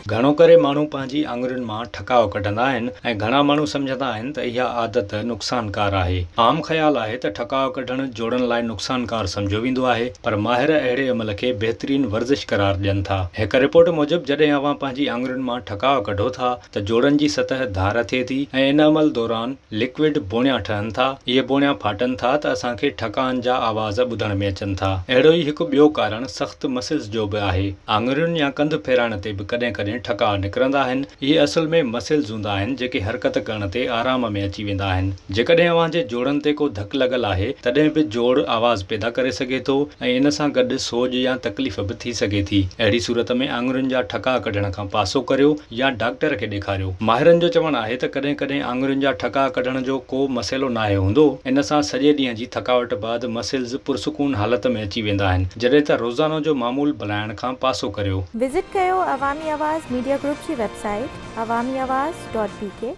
घणो करे माण्हू पंहिंजी आङुरियुनि मां ठकाव कढंदा आहिनि ऐं घणा माण्हू सम्झंदा आहिनि त इहा आदत नुक़सानकार आहे। आम ख़्याल आहे त ठकाव कढणु जोड़नि लाइ नुक़सानकार सम्झो वेंदो आहे, पर माहिर अहिड़े अमल खे बहितरीन वर्ज़िश करार ॾियनि था। हिक रिपोर्ट मूजिबि जॾहिं अव्हां पंहिंजी आङुरियुनि मां ठकाव कढो था त जोड़नि जी सतह धार थिए थी ऐं इन अमल दौरान लिक्विड बोणिया ठहनि था। इहे बोणिया फाटनि था त असांखे ठकान जा आवाज़ ॿुधण में अचनि था। अहिड़ो ई हिकु ॿियो कारण सख़्त मसिल्स जो बि आहे। आङुरियुनि या कंधु फेराइण ते बि कॾहिं कॾहिं ठकाव निकिरंदा आहिनि। इहे असल में मसिल्स हूंदा आहिनि जेके हरकत करण ते आराम में अची वेंदा आहिनि। जेकॾहिं अव्हां जे जोड़नि ते को धकु लॻल आहे तॾहिं बि जोड़ आवाज़ पैदा करे सघे थो ऐं इन सां गॾु सोज या तकलीफ़ बि थी सघे थी। अहिड़ी सूरत में आङुरियुनि जा ठका कढण खां पासो करियो या डॉक्टर खे ॾेखारियो। माहिरनि जो चवणु आहे त कॾहिं कॾहिं आङुरियुनि जा ठका कढण जो को मसइलो नाहे हूंदो। इन सां सॼे ॾींहं जी थकावट बैदि मसिल्स पुरसुकून हालत में अची वेंदा आहिनि, जॾहिं त रोज़ानो जो मामूल भलाइण खां पासो करियो। विज़िट कयो अवामी आवाज़ मीडिया ग्रुप जी वेबसाइट awamiawaz.pk